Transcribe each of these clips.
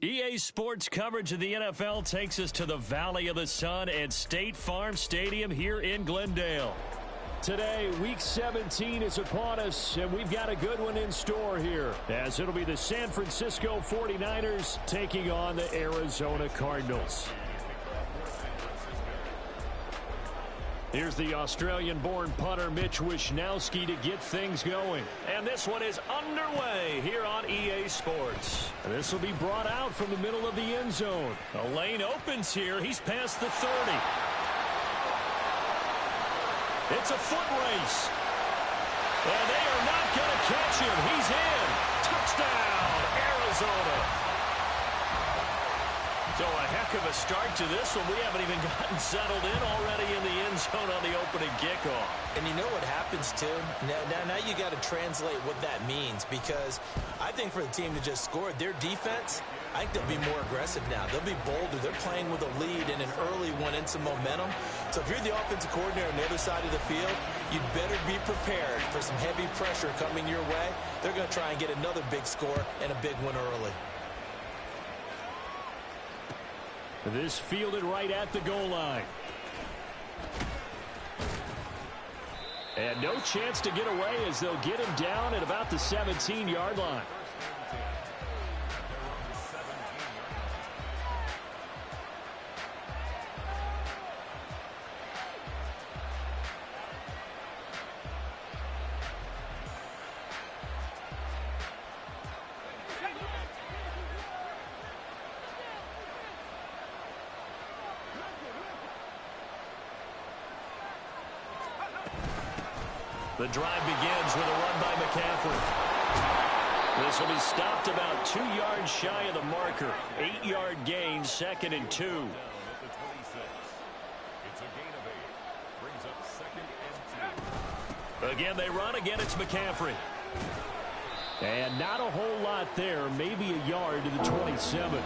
EA Sports coverage of the NFL takes us to the Valley of the Sun at State Farm Stadium here in Glendale. Today, Week 17 is upon us, and we've got a good one in store here, as it'll be the San Francisco 49ers taking on the Arizona Cardinals. Here's the Australian-born punter Mitch Wishnowsky to get things going. And this one is underway here on EA Sports. This will be brought out from the middle of the end zone. A lane opens here. He's past the 30. It's a foot race. And they are not going to catch him. He's in. Touchdown, Arizona. So a heck of a start to this one. We haven't even gotten settled in already in the end zone on the opening kickoff. And you know what happens, too? Now you got to translate what that means, because I think for the team to just score, their defense, I think they'll be more aggressive now. They'll be bolder. They're playing with a lead and an early one and some momentum. So if you're the offensive coordinator on the other side of the field, you'd better be prepared for some heavy pressure coming your way. They're going to try and get another big score and a big one early. This fielded right at the goal line. And no chance to get away as they'll get him down at about the 17-yard line. The drive begins with a run by McCaffrey. This will be stopped about 2 yards shy of the marker. 8-yard gain, 2nd and 2. Again, they run. Again, it's McCaffrey. And not a whole lot there. Maybe a yard to the 27.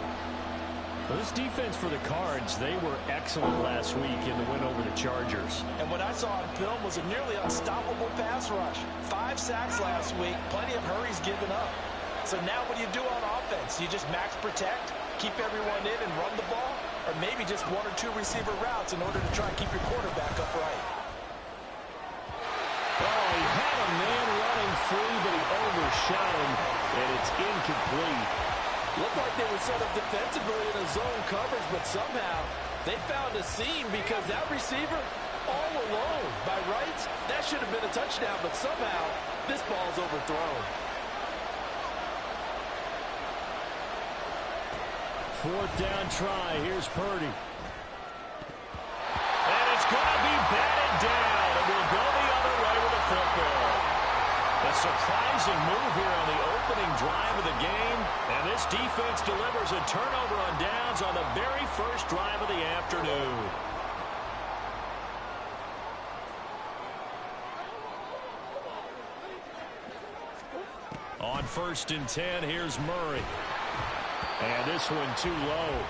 Well, this defense for the Cards, they were excellent last week in the win over the Chargers. And what I saw on film was a nearly unstoppable pass rush. 5 sacks last week, plenty of hurries given up. So now what do you do on offense? You just max protect, keep everyone in and run the ball, or maybe just 1 or 2 receiver routes in order to try and keep your quarterback upright. Oh, he had a man running free, but he overshot him, and it's incomplete. Looked like they were set up defensively in a zone coverage, but somehow they found a seam because that receiver all alone. By rights, that should have been a touchdown, but somehow this ball's overthrown. 4th down try. Here's Purdy. And it's going to be batted down, and we'll go the other way with the football. A surprising move here on the opening drive of the game, and this defense delivers a turnover on downs on the very first drive of the afternoon. On 1st and 10, here's Murray. And this one too low.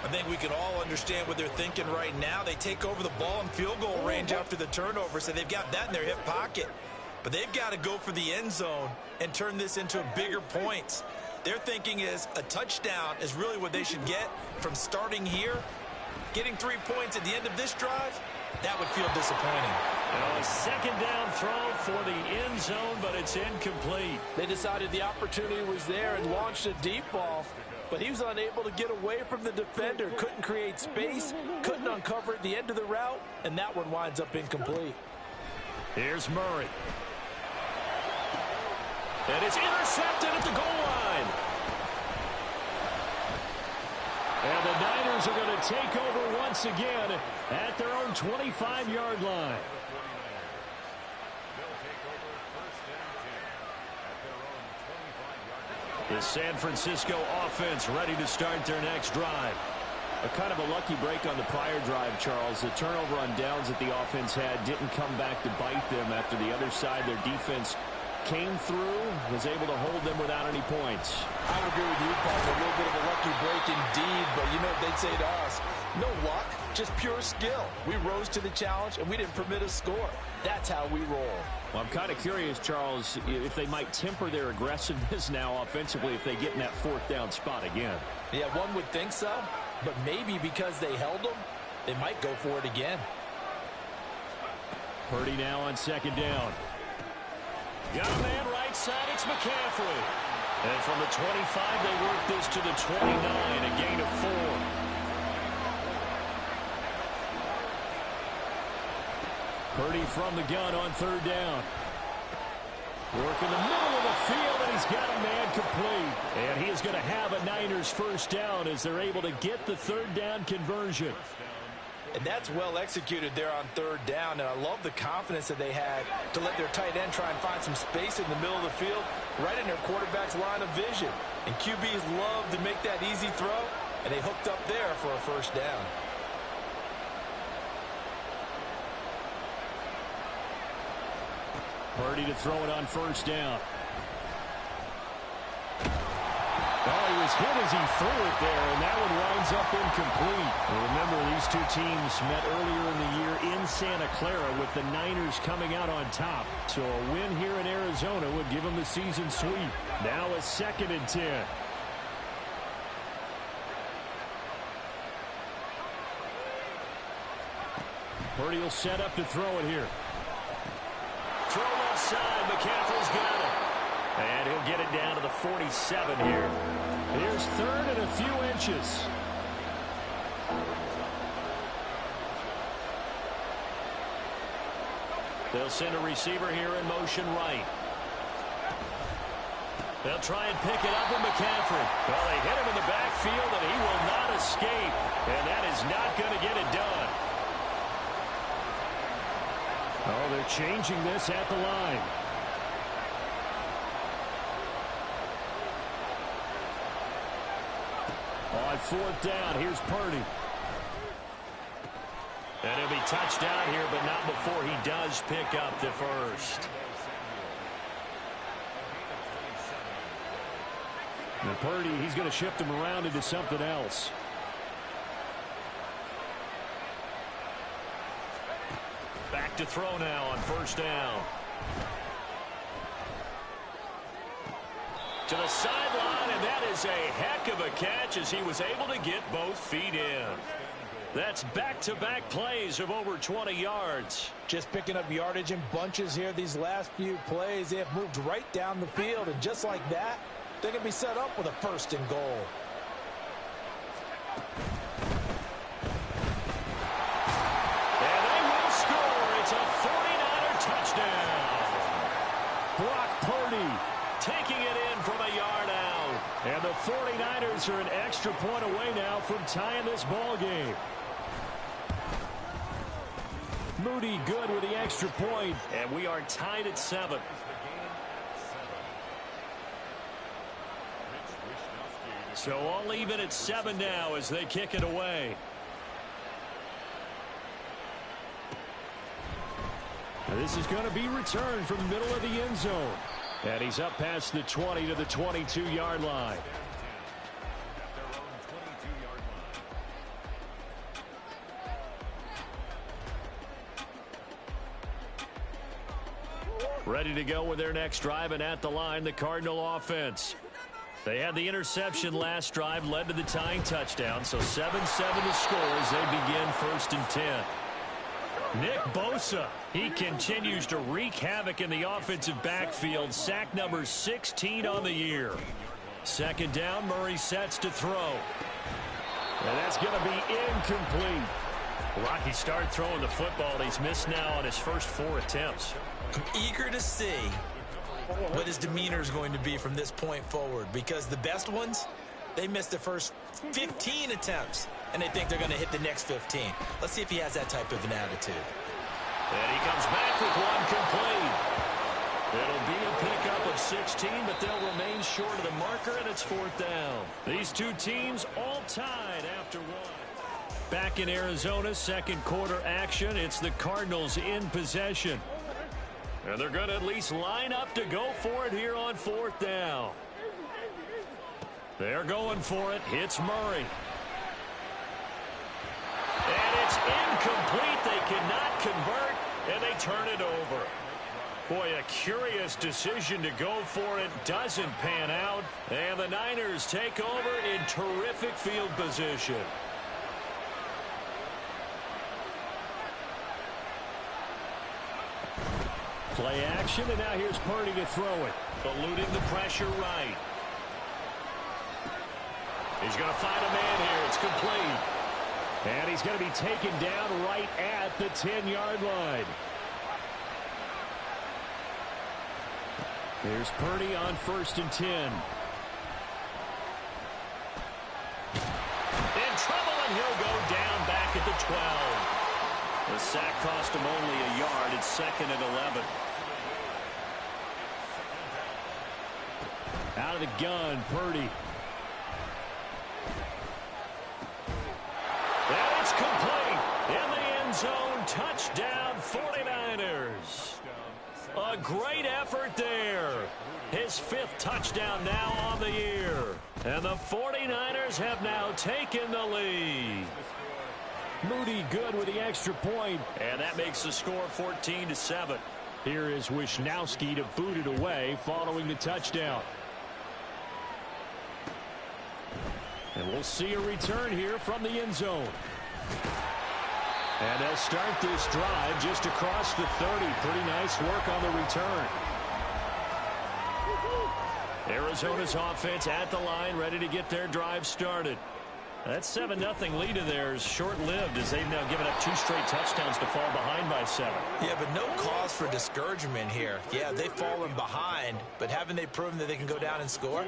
I think we can all understand what they're thinking right now. They take over the ball in field goal range after the turnover, so they've got that in their hip pocket. But they've got to go for the end zone and turn this into bigger points. Their thinking is a touchdown is really what they should get from starting here. Getting 3 points at the end of this drive, that would feel disappointing. A 2nd down throw for the end zone, but it's incomplete. They decided the opportunity was there and launched a deep ball, but he was unable to get away from the defender. Couldn't create space, couldn't uncover at the end of the route, and that one winds up incomplete. Here's Murray. And it's intercepted at the goal line. And the Niners are going to take over once again at their own 25-yard line. The San Francisco offense ready to start their next drive. A kind of a lucky break on the prior drive, Charles. The turnover on downs that the offense had didn't come back to bite them after the other side. Their defense came through, was able to hold them without any points. I would agree with you, Paul. A little bit of a lucky break indeed, but you know what they'd say to us? No luck, just pure skill. We rose to the challenge, and we didn't permit a score. That's how we roll. Well, I'm kind of curious, Charles, if they might temper their aggressiveness now offensively if they get in that fourth down spot again. Yeah, one would think so, but maybe because they held them, they might go for it again. Purdy now on second down. Got a man right side, it's McCaffrey. And from the 25, they work this to the 29, a gain of 4. Purdy from the gun on third down. Work in the middle of the field, and he's got a man complete. And he is going to have a Niners first down as they're able to get the third down conversion. And that's well executed there on third down. And I love the confidence that they had to let their tight end try and find some space in the middle of the field, right in their quarterback's line of vision. And QBs love to make that easy throw, and they hooked up there for a first down. Purdy to throw it on first down. Oh, he was hit as he threw it there, and that one winds up incomplete. Remember, these two teams met earlier in the year in Santa Clara with the Niners coming out on top. So a win here in Arizona would give them the season sweep. Now a 2nd and 10. Purdy will set up to throw it here. Throw left side. McCaffrey's got it. And he'll get it down to the 47 here. Here's 3rd and a few inches. They'll send a receiver here in motion right. They'll try and pick it up with McCaffrey. Well, they hit him in the backfield, and he will not escape. And that is not going to get it done. Oh, they're changing this at the line. On fourth down, here's Purdy. And he'll be touched down here, but not before he does pick up the first. And Purdy, he's going to shift him around into something else. Back to throw now on first down. To the sideline, and that is a heck of a catch as he was able to get both feet in. That's back-to-back plays of over 20 yards. Just picking up yardage in bunches here these last few plays. They have moved right down the field, and just like that, they can be set up with a 1st and goal. And they will score. It's a 49er touchdown. Brock Purdy taking it in from a yard out. And the 49ers are an extra point away now from tying this ball game. Moody good with the extra point, and we are tied at 7. So all even at 7 now as they kick it away. Now this is going to be returned from the middle of the end zone. And he's up past the 20 to the 22-yard line. Ready to go with their next drive, and at the line, the Cardinal offense. They had the interception last drive, led to the tying touchdown, so 7-7 to score as they begin 1st and 10. Nick Bosa, he continues to wreak havoc in the offensive backfield. Sack number 16 on the year. 2nd down, Murray sets to throw. And that's going to be incomplete. Rocky started throwing the football, and he's missed now on his first 4 attempts. I'm eager to see what his demeanor is going to be from this point forward, because the best ones, they missed the first 15 attempts, and they think they're going to hit the next 15. Let's see if he has that type of an attitude. And he comes back with one complete. It'll be a pickup of 16, but they'll remain short of the marker, and it's 4th down. These two teams all tied after one. Back in Arizona, 2nd quarter action. It's the Cardinals in possession. And they're going to at least line up to go for it here on 4th down. They're going for it. It's Murray. And it's and they turn it over. Boy, a curious decision to go for it. Doesn't pan out. And the Niners take over in terrific field position. Play action, and now here's Purdy to throw it. Eluding the pressure right. He's going to find a man here. It's complete. And he's going to be taken down right at the 10-yard line. Here's Purdy on 1st and 10. In trouble, and he'll go down back at the 12. The sack cost him only a yard. It's 2nd and 11. Out of the gun, Purdy. And it's complete. In the end zone, touchdown 49ers. A great effort there. His 5th touchdown now on the year. And the 49ers have now taken the lead. Moody good with the extra point. And that makes the score 14-7. Here is Wisnowski to boot it away following the touchdown. And we'll see a return here from the end zone. And they'll start this drive just across the 30. Pretty nice work on the return. Arizona's offense at the line, ready to get their drive started. That 7-0 lead of theirs short-lived as they've now given up 2 straight touchdowns to fall behind by 7. Yeah, but no cause for discouragement here. Yeah, they've fallen behind, but haven't they proven that they can go down and score?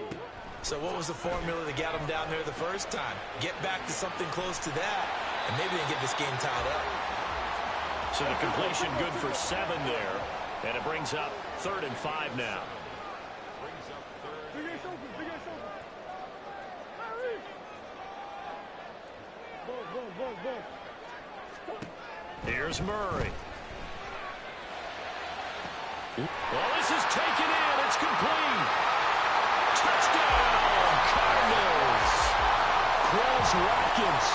So what was the formula that got them down there the first time? Get back to something close to that, and maybe they get this game tied up. So the completion good for 7 there, and it brings up 3rd and 5 now. Here's Murray. Well, this is taken in. It's complete. Touchdown, Cardinals. Quills Watkins.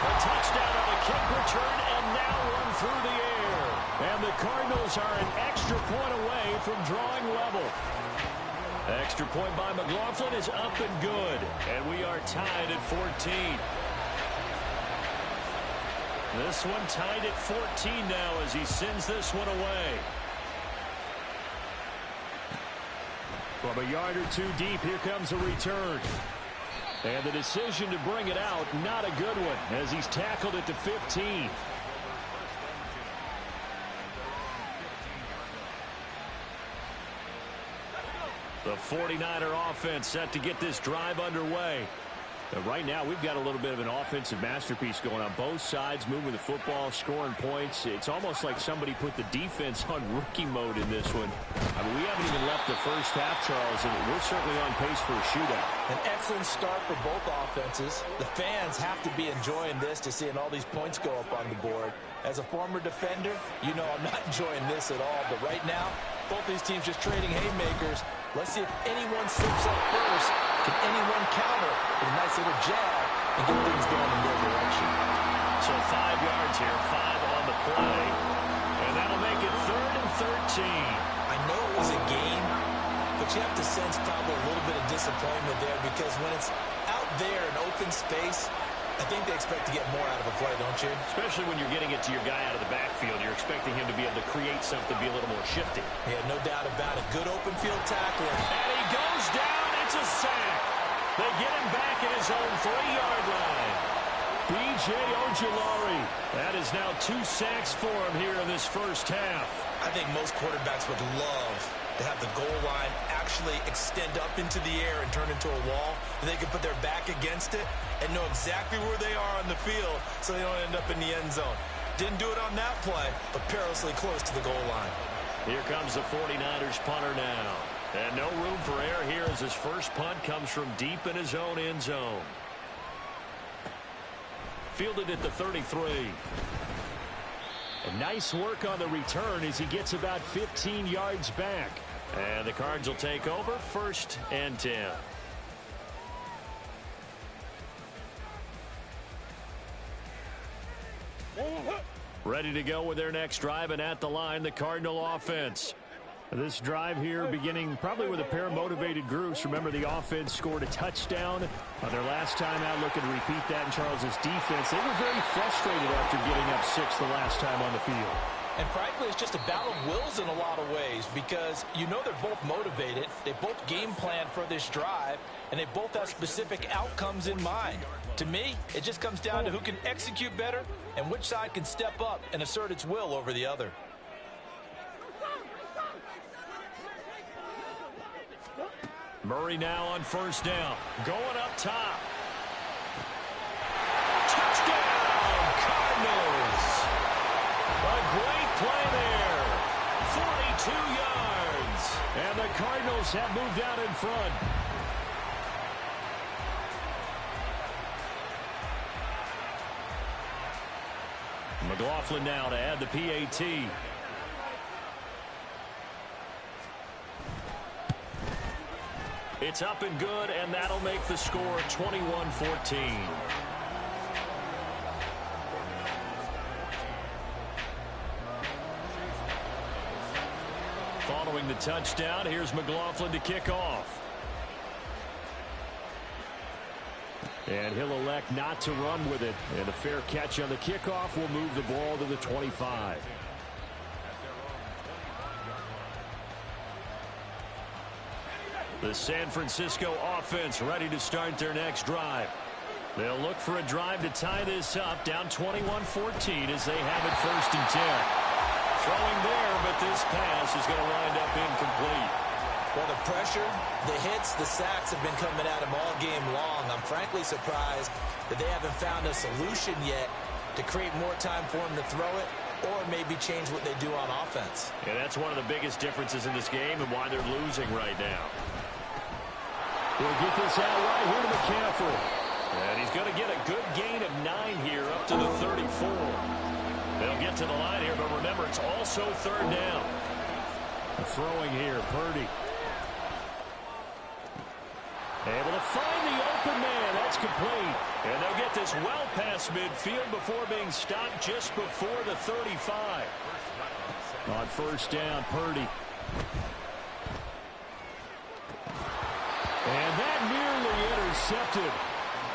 A touchdown on the kick return and now one through the air. And the Cardinals are an extra point away from drawing level. Extra point by McLaughlin is up and good. And we are tied at 14. This one tied at 14 now as he sends this one away. From a yard or 2 deep, here comes a return. And the decision to bring it out, not a good one, as he's tackled at the 15. The 49er offense set to get this drive underway. But right now, we've got a little bit of an offensive masterpiece going on. Both sides moving the football, scoring points. It's almost like somebody put the defense on rookie mode in this one. I mean, we haven't even left the first half, Charles, and we're certainly on pace for a shootout. An excellent start for both offenses. The fans have to be enjoying this to seeing all these points go up on the board. As a former defender, you know I'm not enjoying this at all. But right now, both these teams just trading haymakers. Let's see if anyone slips up first. Can anyone counter with a nice little jab and get things going in their direction? So 5 yards here, 5 on the play. And that'll make it 3rd and 13. I know it was a game, but you have to sense probably a little bit of disappointment there because when it's out there in open space, I think they expect to get more out of a play, don't you? Especially when you're getting it to your guy out of the backfield. You're expecting him to be able to create something, be a little more shifty. Yeah, no doubt about it. Good open field tackling. And he goes down. It's a sack. They get him back at his own 3-yard line. B.J. Ojulari. That is now 2 sacks for him here in this first half. I think most quarterbacks would love to have the goal line actually extend up into the air and turn into a wall. They can put their back against it and know exactly where they are on the field so they don't end up in the end zone. Didn't do it on that play, but perilously close to the goal line. Here comes the 49ers punter now. And no room for error here as his first punt comes from deep in his own end zone. Fielded at the 33. And nice work on the return as he gets about 15 yards back. And the Cards will take over 1st and 10. Ready to go with their next drive, and at the line, the Cardinal offense. This drive here beginning probably with a pair of motivated groups. Remember, the offense scored a touchdown on their last time out. Looking to repeat that in Charles's defense. They were very frustrated after getting up 6 the last time on the field. And frankly, it's just a battle of wills in a lot of ways because you know they're both motivated. They both game plan for this drive, and they both have specific outcomes in mind. To me, it just comes down to who can execute better and which side can step up and assert its will over the other. Murray now on first down. Going up top. Touchdown, Cardinals. A great play there. 42 yards. And the Cardinals have moved out in front. McLaughlin now to add the PAT. It's up and good, and that'll make the score 21-14. Following the touchdown, here's McLaughlin to kick off. And he'll elect not to run with it. And a fair catch on the kickoff will move the ball to the 25. The San Francisco offense ready to start their next drive. They'll look for a drive to tie this up, down 21-14 as they have it 1st and 10. Throwing there, but this pass is going to wind up incomplete. Well, the pressure, the hits, the sacks have been coming at him all game long. I'm frankly surprised that they haven't found a solution yet to create more time for him to throw it or maybe change what they do on offense. And that's one of the biggest differences in this game and why they're losing right now. We'll get this out right here to McCaffrey. And he's going to get a good gain of 9 here up to the 34. They'll get to the line here, but remember, it's also 3rd down. Throwing here, Purdy. Able to find the open man. That's complete. And they'll get this well past midfield before being stopped just before the 35. On 1st down, Purdy. And that nearly intercepted.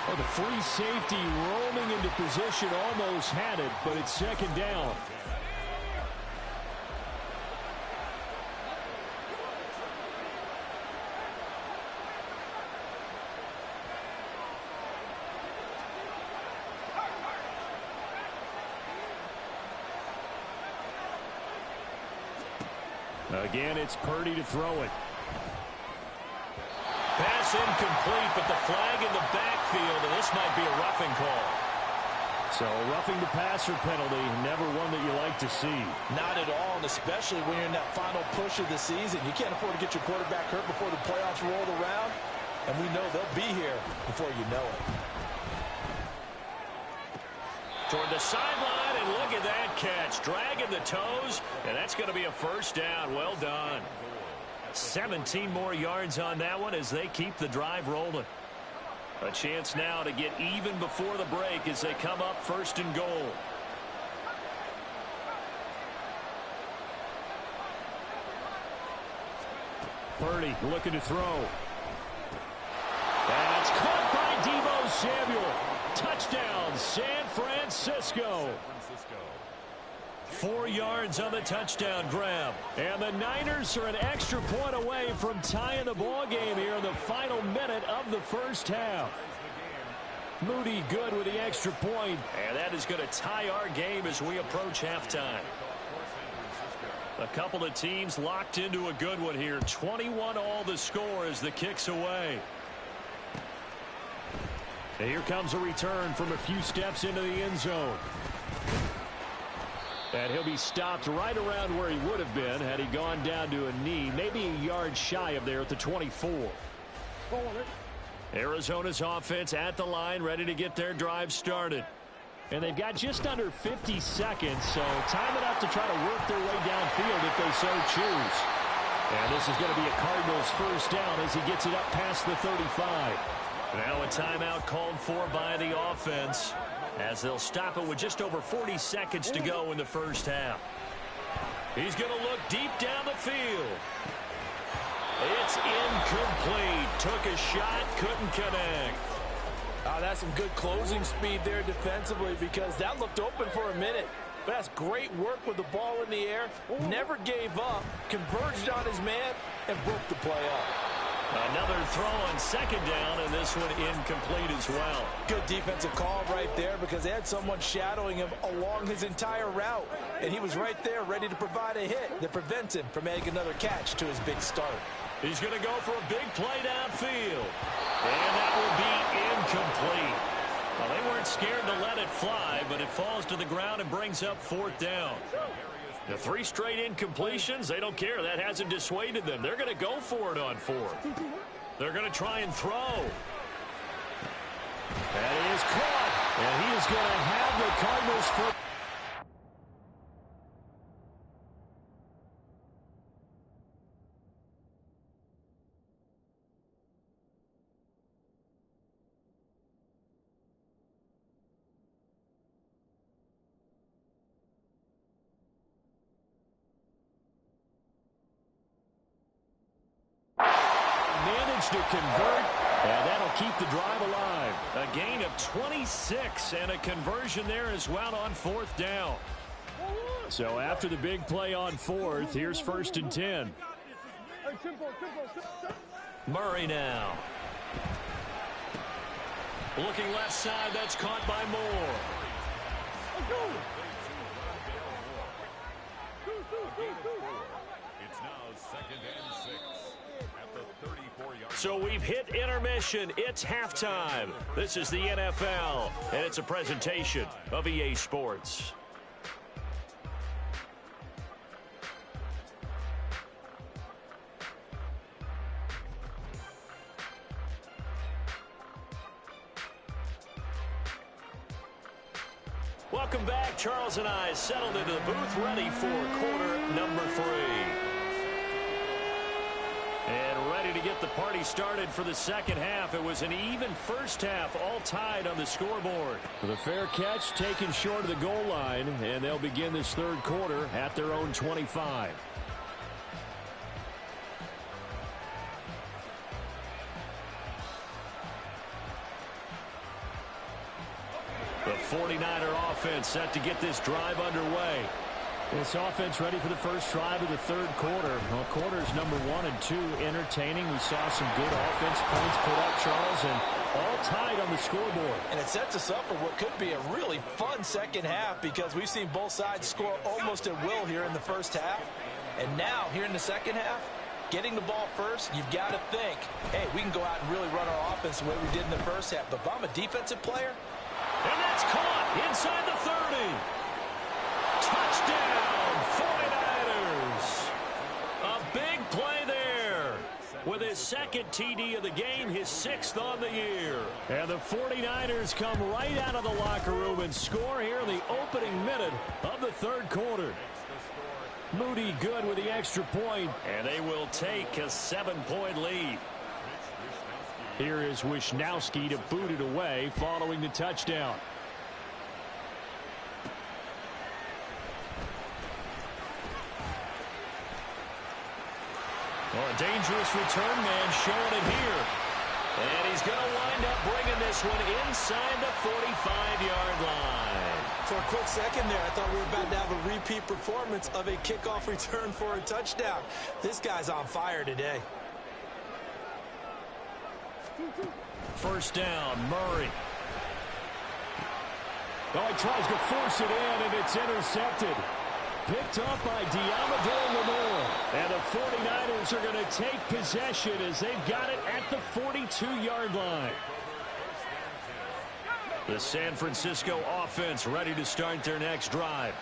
Oh, the free safety roaming into position almost had it, but it's 2nd down. Again, it's Purdy to throw it. Pass incomplete, but the flag in the backfield, and this might be a roughing call. So, roughing the passer penalty, never one that you like to see. Not at all, and especially when you're in that final push of the season. You can't afford to get your quarterback hurt before the playoffs roll around, and we know they'll be here before you know it. Toward the sideline, and look at that catch. Dragging the toes, and that's going to be a 1st down. Well done. 17 more yards on that one as they keep the drive rolling. A chance now to get even before the break as they come up 1st and goal. Purdy looking to throw. That's caught by Deebo Samuel. Touchdown, San Francisco. 4 yards on the touchdown grab. And the Niners are an extra point away from tying the ball game here in the final minute of the 1st half. Moody good with the extra point, and that is going to tie our game as we approach halftime. A couple of teams locked into a good one here. 21-all the score as the kick's away. And here comes a return from a few steps into the end zone. And he'll be stopped right around where he would have been had he gone down to a knee, maybe a yard shy of there at the 24. Arizona's offense at the line, ready to get their drive started. And they've got just under 50 seconds, so time enough to try to work their way downfield if they so choose. And this is going to be a Cardinals 1st down as he gets it up past the 35. Now a timeout called for by the offense. as they'll stop it with just over 40 seconds to go in the first half. He's going to look deep down the field. It's incomplete. Took a shot, couldn't connect. Oh, that's some good closing speed there defensively because that looked open for a minute. But that's great work with the ball in the air. Never gave up, converged on his man, and broke the play up. Another throw on second down, and this one incomplete as well. Good defensive call right there because they had someone shadowing him along his entire route. And he was right there ready to provide a hit that prevents him from adding another catch to his big start. He's going to go for a big play downfield. And that will be incomplete. Well, they weren't scared to let it fly, but it falls to the ground and brings up fourth down. The 3 straight incompletions, they don't care. That hasn't dissuaded them. They're going to go for it on fourth. They're going to try and throw. That is caught. And he is going to have the Cardinals foot. To convert, and that'll keep the drive alive. A gain of 26 and a conversion there as well on fourth down. So after the big play on fourth, here's 1st and 10. Murray now. Looking left side, that's caught by Moore. It's now 2nd and 6 at the 34-yard. So we've hit intermission. It's halftime. This is the NFL, and it's a presentation of EA Sports. Welcome back. Charles and I settled into the booth, ready for quarter number 3. And ready to get the party started for the second half. It was an even first half, all tied on the scoreboard. The fair catch taken short of the goal line, and they'll begin this third quarter at their own 25. The 49er offense set to get this drive underway. This offense ready for the first drive of the third quarter. Well, quarters number 1 and 2 entertaining. We saw some good offense points put up, Charles, and all tied on the scoreboard. And it sets us up for what could be a really fun second half because we've seen both sides score almost at will here in the first half. And now, here in the second half, getting the ball first, you've got to think, hey, we can go out and really run our offense the way we did in the first half. But if I'm a defensive player, and that's caught inside the 30. Touchdown, 49ers. A big play there. With his second TD of the game, his 6th on the year. And the 49ers come right out of the locker room and score here in the opening minute of the third quarter. Moody good with the extra point, and they will take a 7-point lead. Here is Wisnowski to boot it away following the touchdown. Well, a dangerous return man showing it here. And he's going to wind up bringing this one inside the 45-yard line. For a quick second there, I thought we were about to have a repeat performance of a kickoff return for a touchdown. This guy's on fire today. First down, Murray. Oh, he tries to force it in, and it's intercepted. Picked up by Diamador Lenore. And the 49ers are going to take possession as they've got it at the 42-yard line. The San Francisco offense ready to start their next drive.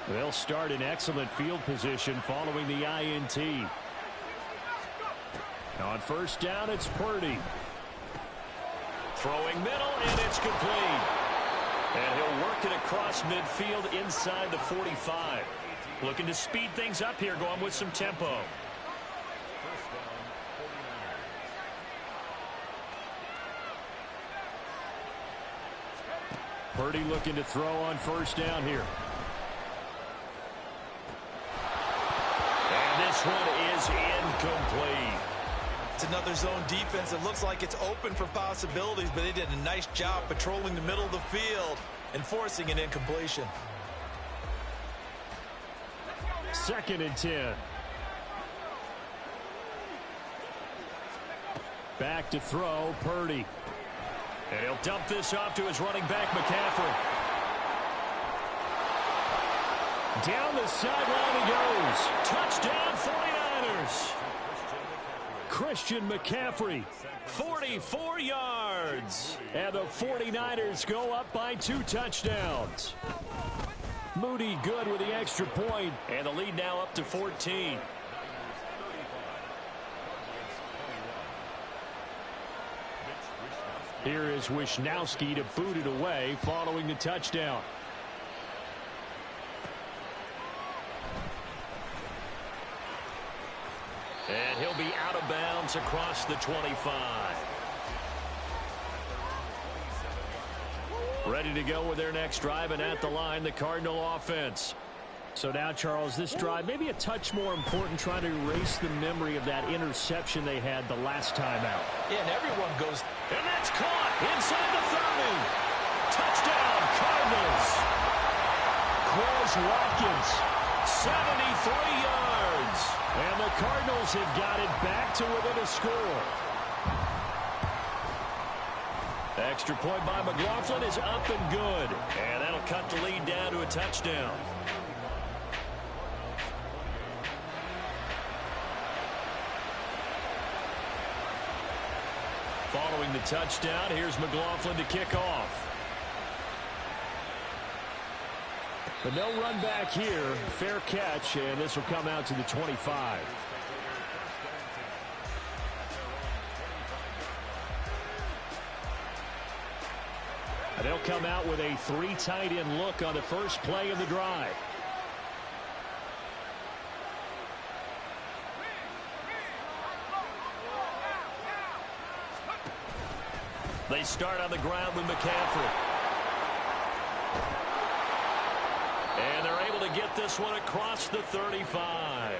They'll start in excellent field position following the INT. On first down, it's Purdy. Throwing middle, and it's complete. And he'll work it across midfield inside the 45. Looking to speed things up here, going with some tempo. Purdy looking to throw on first down here. And this one is incomplete. It's another zone defense. It looks like it's open for possibilities, but they did a nice job patrolling the middle of the field and forcing an incompletion. 2nd and 10. Back to throw, Purdy. And he'll dump this off to his running back, McCaffrey. Down the sideline he goes. Touchdown, 49ers. Christian McCaffrey, 44 yards. And the 49ers go up by 2 touchdowns. Moody good with the extra point, and the lead now up to 14. Here is Wisnowski to boot it away following the touchdown. And he'll be out of bounds across the 25. Ready to go with their next drive, and at the line, the Cardinal offense. So now, Charles, this drive maybe a touch more important, trying to erase the memory of that interception they had the last time out. Yeah, and everyone goes. And that's caught inside the 30. Touchdown, Cardinals. Quez Watkins, 73 yards. And the Cardinals have got it back to within a score. Extra point by McLaughlin is up and good. And that'll cut the lead down to a touchdown. Following the touchdown, here's McLaughlin to kick off. But no run back here. Fair catch, and this will come out to the 25. And they'll come out with a 3 tight end look on the first play of the drive. They start on the ground with McCaffrey. And they're able to get this one across the 35.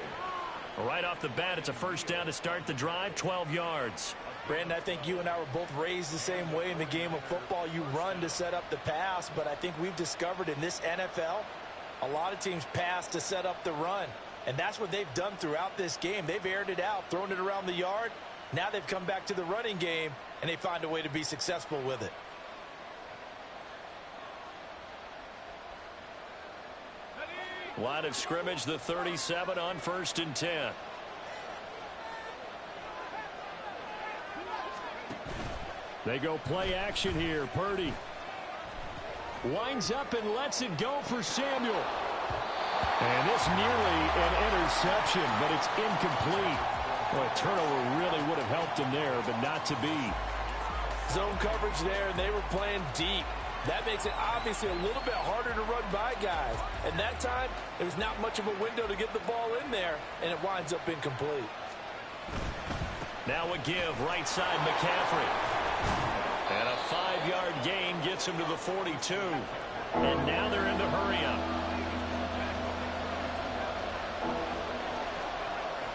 Right off the bat, it's a first down to start the drive, 12 yards. Brandon, I think you and I were both raised the same way in the game of football. You run to set up the pass, but I think we've discovered in this NFL, a lot of teams pass to set up the run. And that's what they've done throughout this game. They've aired it out, thrown it around the yard. Now they've come back to the running game, and they find a way to be successful with it. Line of scrimmage, the 37 on 1st and 10. They go play action here. Purdy winds up and lets it go for Samuel. And this nearly an interception, but it's incomplete. Well, a turnover really would have helped him there, but not to be. Zone coverage there, and they were playing deep. That makes it obviously a little bit harder to run by guys. And that time, there was not much of a window to get the ball in there, and it winds up incomplete. Now a give, right side McCaffrey. And a 5-yard gain gets him to the 42. And now they're in the hurry-up.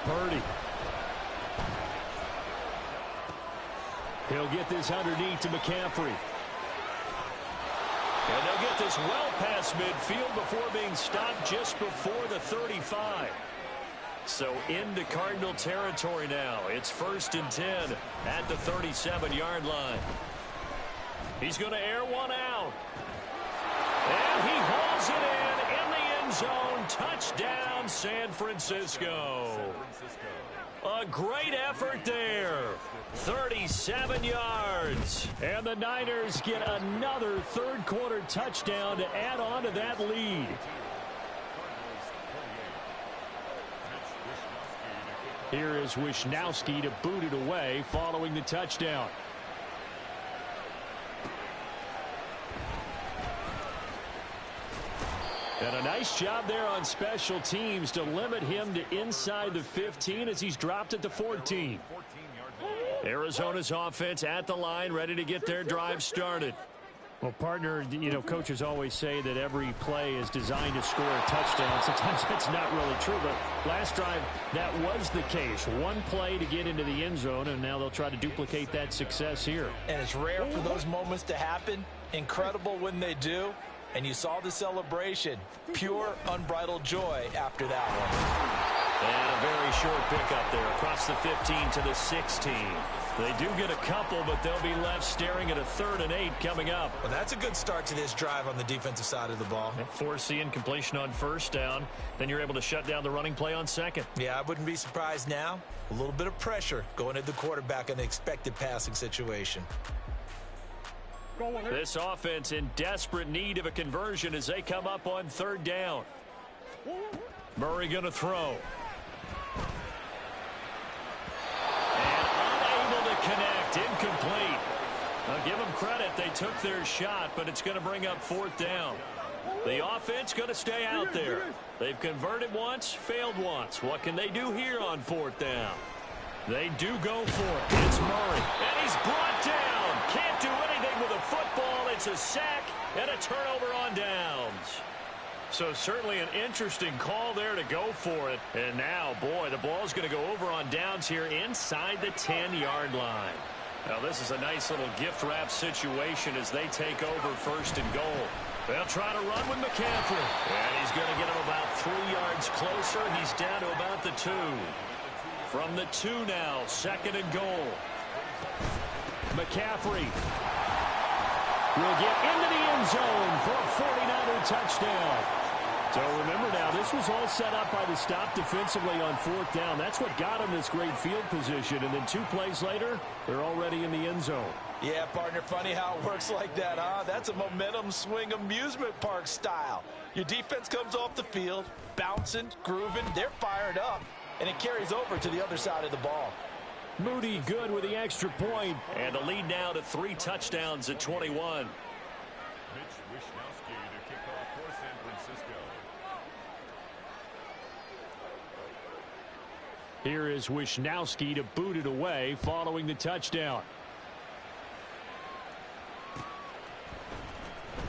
Purdy. He'll get this underneath to McCaffrey. And they'll get this well past midfield before being stopped just before the 35. So into Cardinal territory now. It's 1st and 10 at the 37-yard line. He's going to air one out. And he hauls it in the end zone. Touchdown, San Francisco. A great effort there. 37 yards. And the Niners get another third-quarter touchdown to add on to that lead. Here is Wisnowski to boot it away following the touchdown. And a nice job there on special teams to limit him to inside the 15 as he's dropped at the 14. Arizona's offense at the line, ready to get their drive started. Well, partner, coaches always say that every play is designed to score a touchdown. Sometimes that's not really true, but last drive, that was the case. One play to get into the end zone, and now they'll try to duplicate that success here. And it's rare for those moments to happen. Incredible when they do. And you saw the celebration. Pure, unbridled joy after that one. And a very short pickup there across the 15 to the 16. They do get a couple, but they'll be left staring at a 3rd and 8 coming up. Well, that's a good start to this drive on the defensive side of the ball. Force the incompletion on 1st down. Then you're able to shut down the running play on 2nd. Yeah, I wouldn't be surprised now. A little bit of pressure going at the quarterback in an expected passing situation. This offense in desperate need of a conversion as they come up on 3rd down. Murray going to throw. Connect, incomplete. I'll give them credit. They took their shot, but it's going to bring up 4th down. The offense going to stay out there. They've converted once, failed once. What can they do here on 4th down? They do go for it. It's Murray, and he's brought down. Can't do anything with a football. It's a sack and a turnover on downs. So certainly an interesting call there to go for it. And now, boy, the ball's going to go over on downs here inside the 10-yard line. Now, this is a nice little gift wrap situation as they take over 1st and goal. They'll try to run with McCaffrey. And he's going to get him about 3 yards closer. He's down to about the 2. From the 2 now, 2nd and goal. McCaffrey will get into the end zone for a 49er touchdown. So remember now, this was all set up by the stop defensively on 4th down. That's what got him this great field position. And then 2 plays later, they're already in the end zone. Yeah, partner, funny how it works like that, huh? That's a momentum swing amusement park style. Your defense comes off the field, bouncing, grooving, they're fired up, and it carries over to the other side of the ball. Moody good with the extra point. And the lead now to 3 touchdowns at 21. Here is Wisnowski to boot it away following the touchdown.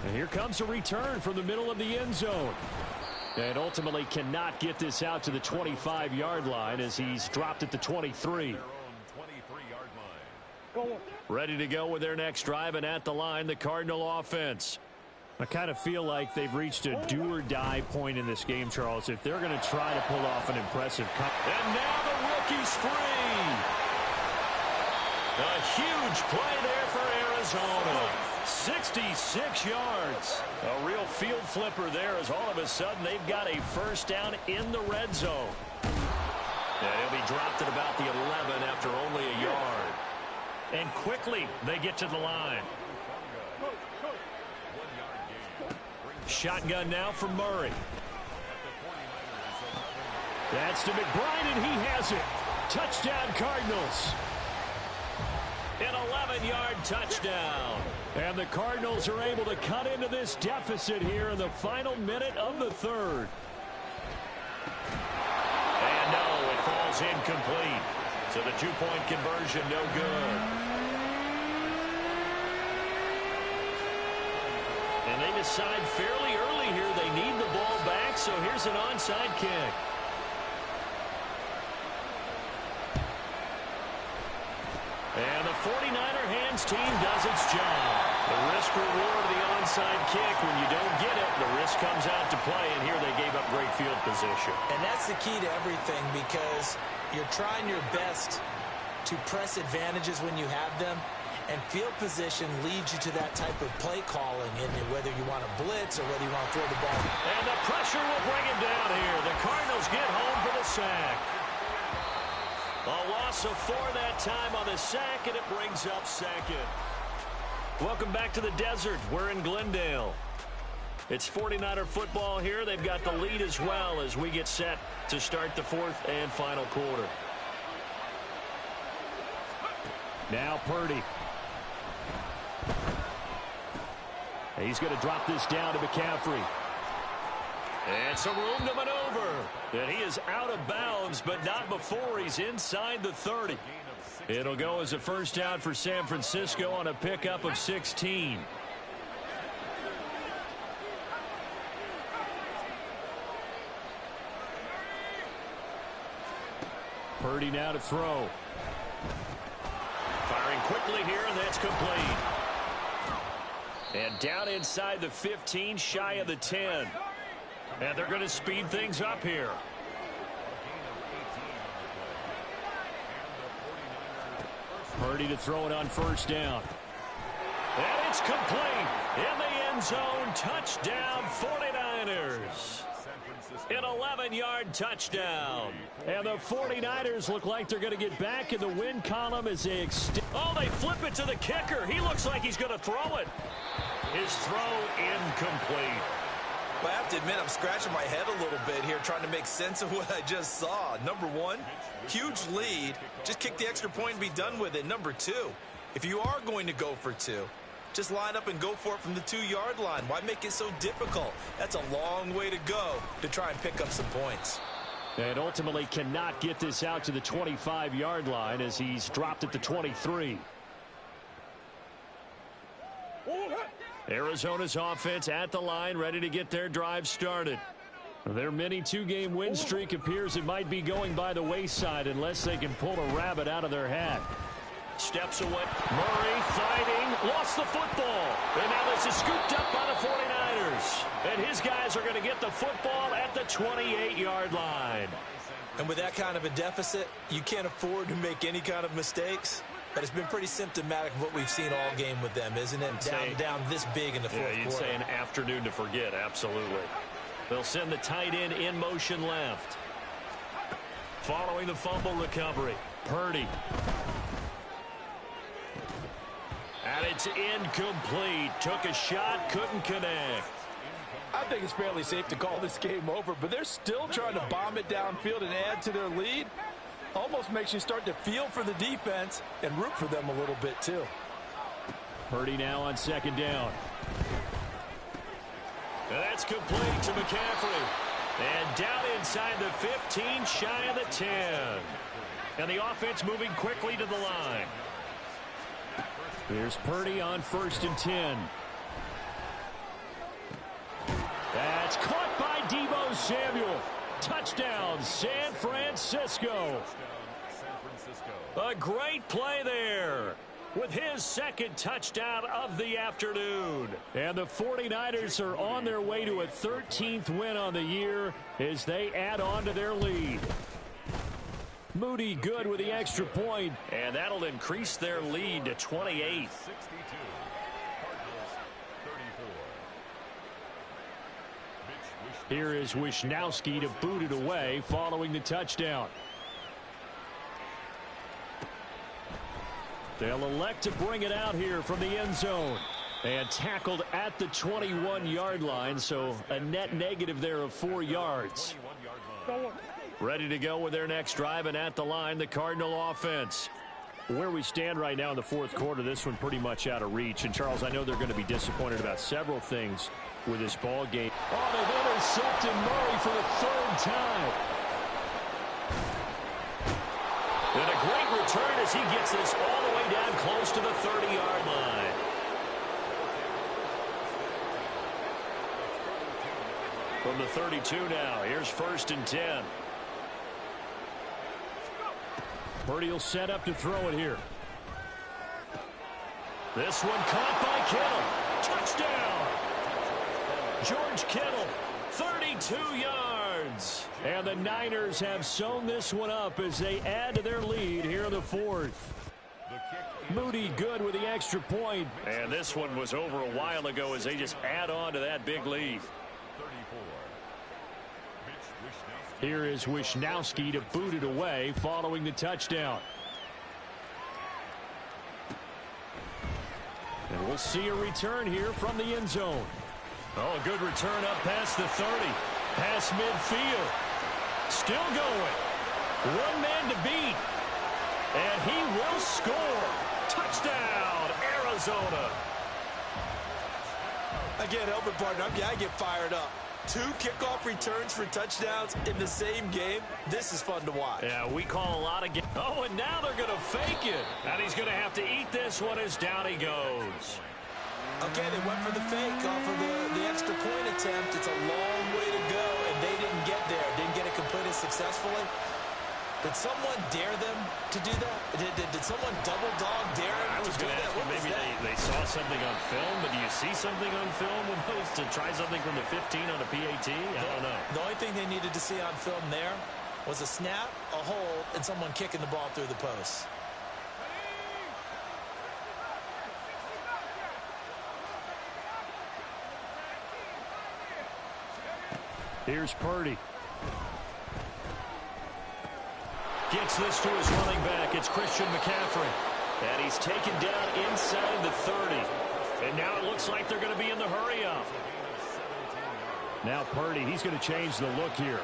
And here comes a return from the middle of the end zone. And ultimately cannot get this out to the 25-yard line as he's dropped at the 23. Ready to go with their next drive, and at the line, the Cardinal offense. I kind of feel like they've reached a do-or-die point in this game, Charles, if they're going to try to pull off an impressive cut. And now the rookie's free. A huge play there for Arizona. 66 yards. A real field flipper there as all of a sudden they've got a 1st down in the red zone. And he'll be dropped at about the 11 after only a yard. And quickly they get to the line. Shotgun now for Murray. That's to McBride, and he has it. Touchdown, Cardinals. An 11-yard touchdown. And the Cardinals are able to cut into this deficit here in the final minute of the 3rd. And no, it falls incomplete. So the 2-point conversion no good. And they decide fairly early here they need the ball back, so here's an onside kick. And the 49er hands team does its job. The risk-reward of the onside kick, when you don't get it, the risk comes out to play, and here they gave up great field position. And that's the key to everything, because you're trying your best to press advantages when you have them. And field position leads you to that type of play calling, in whether you want to blitz or whether you want to throw the ball. And the pressure will bring him down here. The Cardinals get home for the sack. A loss of 4 that time on the sack, and it brings up 2nd. Welcome back to the desert. We're in Glendale. It's 49er football here. They've got the lead as well as we get set to start the 4th and final quarter. Now Purdy. He's going to drop this down to McCaffrey. And some room to maneuver. And he is out of bounds, but not before he's inside the 30. It'll go as a 1st down for San Francisco on a pickup of 16. Purdy now to throw. Firing quickly here, and that's complete. And down inside the 15, shy of the 10. And they're going to speed things up here. Purdy to throw it on first down. And it's complete. In the end zone, touchdown 49ers. An 11-yard touchdown. And the 49ers look like they're going to get back in the win column as they extend. Oh, they flip it to the kicker. He looks like he's going to throw it. His throw incomplete. Well, I have to admit, I'm scratching my head a little bit here trying to make sense of what I just saw. Number one, huge lead. Just kick the extra point and be done with it. Number two, if you are going to go for two, just line up and go for it from the 2-yard line. Why make it so difficult? That's a long way to go to try and pick up some points. And ultimately cannot get this out to the 25-yard line as he's dropped at the 23. Arizona's offense at the line, ready to get their drive started. Their mini 2-game win streak appears it might be going by the wayside unless they can pull a rabbit out of their hat. Steps away. Murray fighting. Lost the football. And now this is scooped up by the 49ers. And his guys are going to get the football at the 28-yard line. And with that kind of a deficit, you can't afford to make any kind of mistakes. But it's been pretty symptomatic of what we've seen all game with them, isn't it? Down this big in the fourth quarter. You'd say an afternoon to forget, absolutely. They'll send the tight end in motion left. Following the fumble recovery, Purdy. And it's incomplete. Took a shot, couldn't connect. I think it's fairly safe to call this game over, but they're still trying to bomb it downfield and add to their lead. Almost makes you start to feel for the defense and root for them a little bit, too. Purdy now on second down. And that's complete to McCaffrey. And down inside the 15, shy of the 10. And the offense moving quickly to the line. Here's Purdy on 1st and 10. That's caught by Deebo Samuel. Touchdown, San Francisco. A great play there with his second touchdown of the afternoon. And the 49ers are on their way to a 13th win on the year as they add on to their lead. Moody good with the extra point, and that'll increase their lead to 28. Here is Wisnowski to boot it away following the touchdown. They'll elect to bring it out here from the end zone. And tackled at the 21-yard line, so a net negative there of 4 yards. Ready to go with their next drive, and at the line, the Cardinal offense. Where we stand right now in the fourth quarter, this one pretty much out of reach. And, Charles, I know they're going to be disappointed about several things with this ball game. Oh, they've intercepted Murray for the 3rd time. And a great return as he gets this all the way down close to the 30-yard line. From the 32 now, here's 1st and 10. Purdy will set up to throw it here. This one caught by Kittle. Touchdown! George Kittle, 32 yards. And the Niners have sewn this one up as they add to their lead here in the 4th. Moody good with the extra point. And this one was over a while ago as they just add on to that big lead. Here is Wisnowski to boot it away following the touchdown. And we'll see a return here from the end zone. Oh, a good return up past the 30. Past midfield. Still going. One man to beat. And he will score. Touchdown, Arizona. Again, Elvin partner, I get fired up. 2 kickoff returns for touchdowns in the same game. This is fun to watch. Yeah, we call a lot of games. Oh, and now they're going to fake it. And he's going to have to eat this one as down he goes. Okay, they went for the fake off of the extra point attempt. It's a long way to go, and they didn't get there. Didn't get it completed successfully. Did someone dare them to do that? Did someone double dog dare them I was to do going to that? ask you, maybe they saw something on film, but do you see something on film with those to try something from the 15 on a PAT? I don't know. The only thing they needed to see on film there was a snap, a hold, and someone kicking the ball through the post. Here's Purdy. Gets this to his running back. It's Christian McCaffrey. And he's taken down inside the 30. And now it looks like they're going to be in the hurry-up. Now Purdy, he's going to change the look here.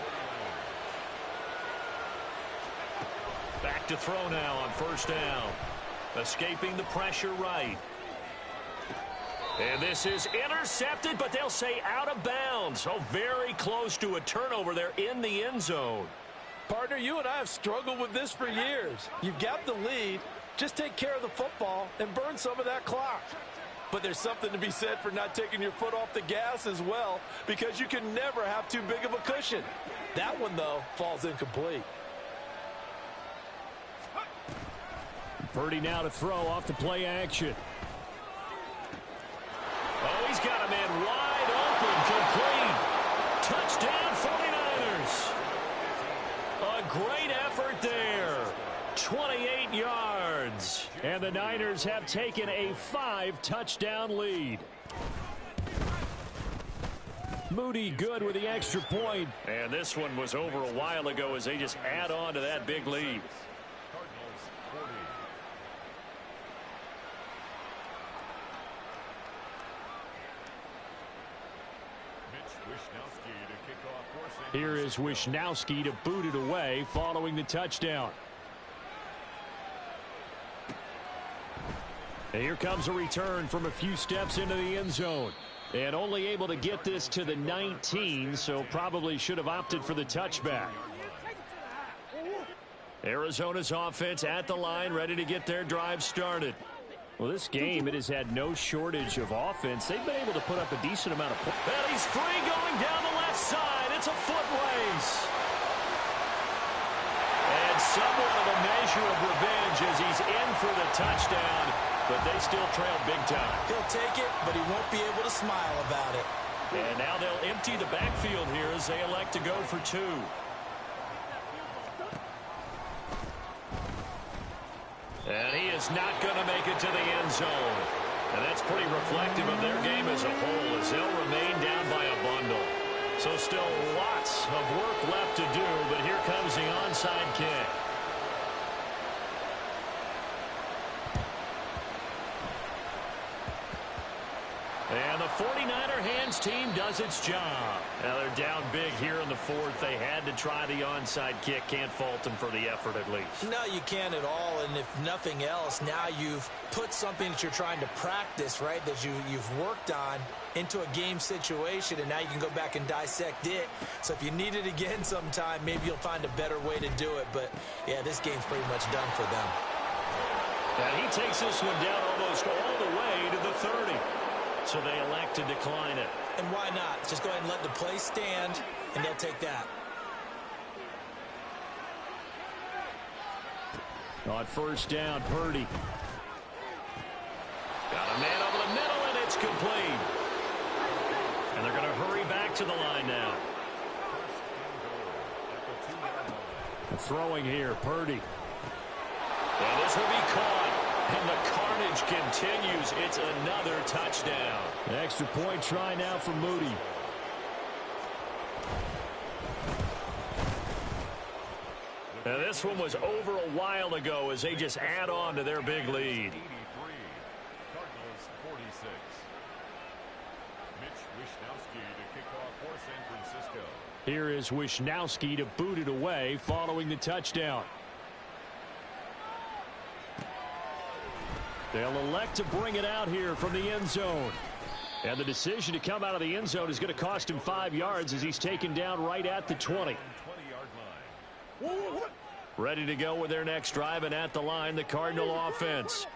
Back to throw now on first down. Escaping the pressure right. And this is intercepted, but they'll say out of bounds. So very close to a turnover there in the end zone. Partner, you and I have struggled with this for years. You've got the lead. Just take care of the football and burn some of that clock. But there's something to be said for not taking your foot off the gas as well, because you can never have too big of a cushion. That one, though, falls incomplete. Purdy now to throw off the play action. Oh, he's got a man wide open, complete. Touchdown, 49ers. A great effort there. 28 yards. And the Niners have taken a 5-touchdown lead. Moody good with the extra point. And this one was over a while ago as they just add on to that big lead. Here is Wishnowski to boot it away following the touchdown. And here comes a return from a few steps into the end zone. And only able to get this to the 19, so probably should have opted for the touchback. Arizona's offense at the line, ready to get their drive started. Well, this game, it has had no shortage of offense. They've been able to put up a decent amount of points. And he's free going down the left side. It's a foot race. And somewhat of a measure of revenge as he's in for the touchdown, but they still trail big time. He'll take it, but he won't be able to smile about it. And now they'll empty the backfield here as they elect to go for two. And he is not going to make it to the end zone. And that's pretty reflective of their game as a whole as they'll remain down by a bundle. So still lots of work left to do, but here comes the onside kick. And the 49er hands team does its job. Now they're down big here in the fourth. They had to try the onside kick. Can't fault them for the effort at least. No, you can't at all. And if nothing else, now you've put something that you're trying to practice, right, that you've worked on into a game situation, and now you can go back and dissect it. So if you need it again sometime, maybe you'll find a better way to do it. But, yeah, this game's pretty much done for them. And he takes this one down almost all the way to the 30. So they elect to decline it. And why not? Just go ahead and let the play stand, and they'll take that. On first down, Purdy. Got a man over the middle, and it's complete. And they're going to hurry back to the line now. Throwing here, Purdy. And this will be caught. And the carnage continues. It's another touchdown. Extra point try now for Moody. Now this one was over a while ago as they just add on to their big lead. 83, Cardinals 46. Mitch Wishnowski to kick off for San Francisco. Here is Wishnowski to boot it away following the touchdown. They'll elect to bring it out here from the end zone. And the decision to come out of the end zone is going to cost him 5 yards as he's taken down right at the 20. 20-yard line. Ready to go with their next drive, and at the line, the Cardinal offense.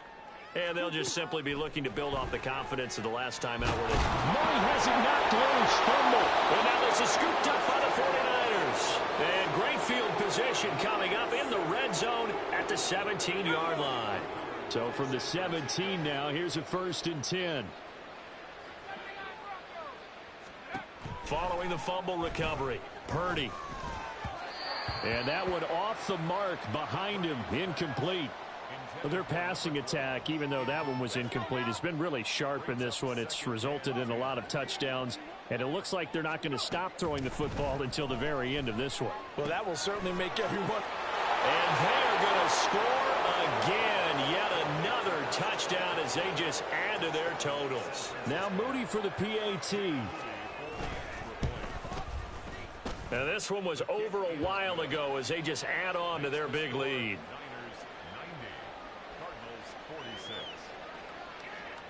And they'll just simply be looking to build off the confidence of the last time out with it. Murray has it knocked loose. Fumble. And now this is scooped up by the 49ers. And great field position coming up in the end zone at the 17-yard line. So from the 17 now, here's a 1st and 10. Following the fumble recovery, Purdy. And that one off the mark behind him, incomplete. Their passing attack, even though that one was incomplete, has been really sharp in this one. It's resulted in a lot of touchdowns, and it looks like they're not going to stop throwing the football until the very end of this one. Well, that will certainly make everyone. And they're going to score again. Yet another touchdown as they just add to their totals. Now Moody for the PAT. Now this one was over a while ago as they just add on to their big lead.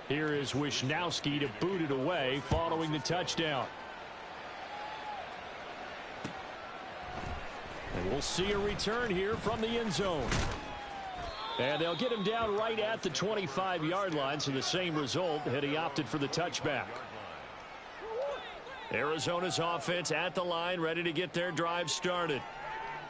Here is Wisnowski to boot it away following the touchdown. And we'll see a return here from the end zone. And they'll get him down right at the 25-yard line, so the same result had he opted for the touchback. Arizona's offense at the line, ready to get their drive started.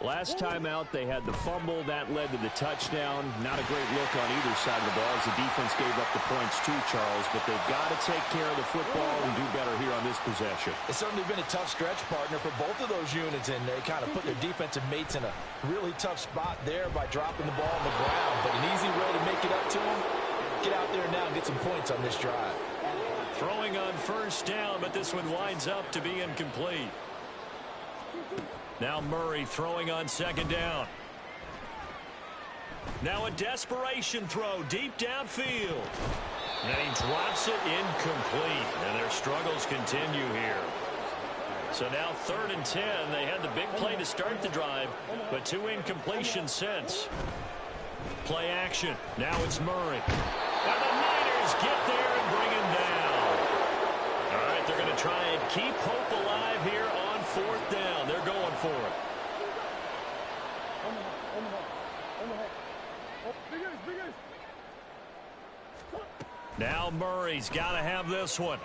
Last time out, they had the fumble. That led to the touchdown. Not a great look on either side of the ball as the defense gave up the points too, Charles. But they've got to take care of the football and do better here on this possession. It's certainly been a tough stretch, partner, for both of those units, and they kind of put their defensive mates in a really tough spot there by dropping the ball on the ground. But an easy way to make it up to them, get out there now and get some points on this drive. Throwing on 1st down, but this one winds up to be incomplete. Now Murray throwing on 2nd down. Now a desperation throw deep downfield. And he drops it incomplete. And their struggles continue here. So now 3rd and 10. They had the big play to start the drive, but 2 incompletions since. Play action. Now it's Murray. And the Niners get there and bring him down. All right, they're going to try and keep hope alive here on 4th down. They're going for it. Now Murray's got to have this one.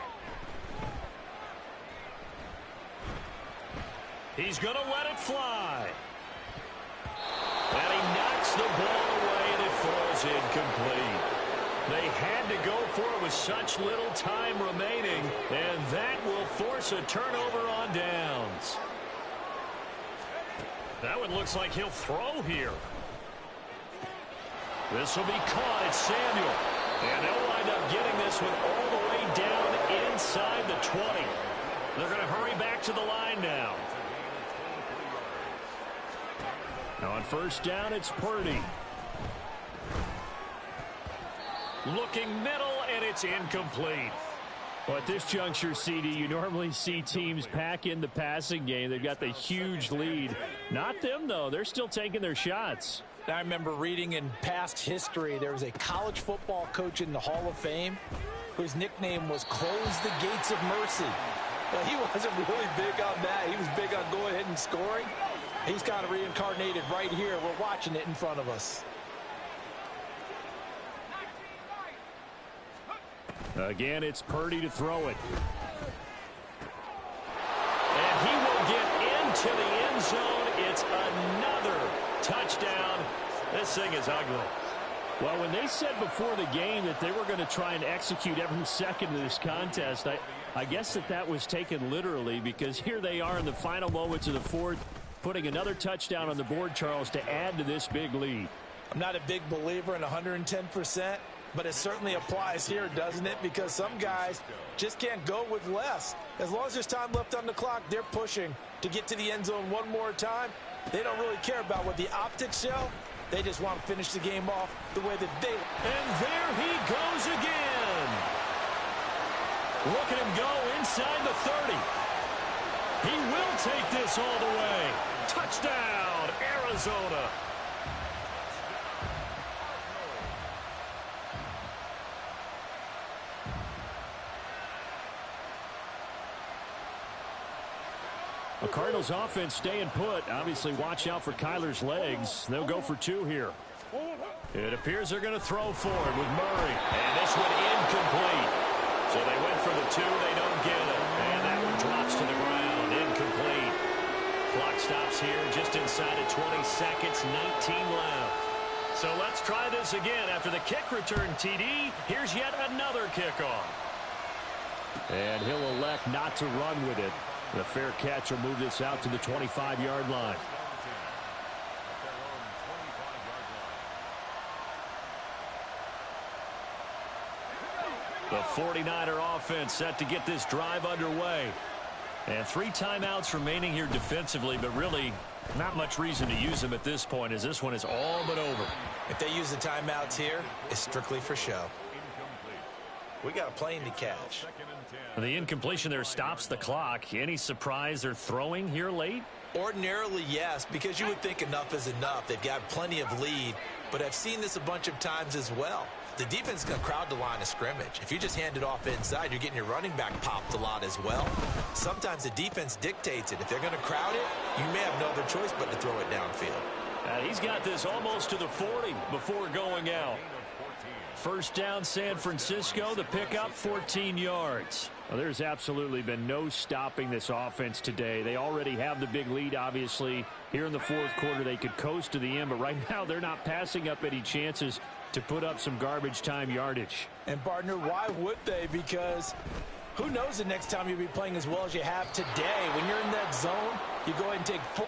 He's going to let it fly. And he knocks the ball away, and it falls incomplete. They had to go for it with such little time remaining, and that will force a turnover on downs. That one looks like he'll throw here. This will be caught. It's Samuel. And they'll wind up getting this one all the way down inside the 20. They're going to hurry back to the line now. Now on 1st down, it's Purdy. Looking middle, and it's incomplete. Well, at this juncture, CD, you normally see teams pack in the passing game. They've got the huge lead. Not them, though. They're still taking their shots. I remember reading in past history, there was a college football coach in the Hall of Fame whose nickname was Close the Gates of Mercy. Well, he wasn't really big on that. He was big on going ahead and scoring. He's kind of reincarnated right here. We're watching it in front of us. Again, it's Purdy to throw it. And he will get into the end zone. It's another touchdown. This thing is ugly. Well, when they said before the game that they were going to try and execute every second of this contest, I guess that was taken literally, because here they are in the final moments of the 4th, putting another touchdown on the board, Charles, to add to this big lead. I'm not a big believer in 110%, but it certainly applies here, doesn't it? Because some guys just can't go with less. As long as there's time left on the clock, they're pushing to get to the end zone one more time. They don't really care about what the optics show. They just want to finish the game off the way that they... And there he goes again. Look at him go inside the 30. He will take this all the way. Touchdown, Arizona. A Cardinals offense staying put. Obviously, watch out for Kyler's legs. They'll go for 2 here. It appears they're going to throw for it with Murray. And this one incomplete. So they went for the 2. They don't get it. And that one drops to the ground. Incomplete. Clock Clock stops here just inside of 20 seconds, 19 left. So let's try this again. After the kick return TD, here's yet another kickoff. And he'll elect not to run with it. The fair catch will move this out to the 25-yard line. The 49er offense set to get this drive underway. And 3 timeouts remaining here defensively, but really not much reason to use them at this point, as this one is all but over. If they use the timeouts here, it's strictly for show. We got a plane to catch. The incompletion there stops the clock. Any surprise they're throwing here late? Ordinarily, yes, because you would think enough is enough. They've got plenty of lead, but I've seen this a bunch of times as well. The defense is going to crowd the line of scrimmage. If you just hand it off inside, you're getting your running back popped a lot as well. Sometimes the defense dictates it. If they're going to crowd it, you may have no other choice but to throw it downfield. He's got this almost to the 40 before going out. First down, San Francisco. The pickup, 14 yards. Well, there's absolutely been no stopping this offense today. They already have the big lead, obviously. Here in the fourth quarter, they could coast to the end, but right now they're not passing up any chances to put up some garbage time yardage. And, partner, why would they? Because who knows the next time you'll be playing as well as you have today. When you're in that zone, you go ahead and take full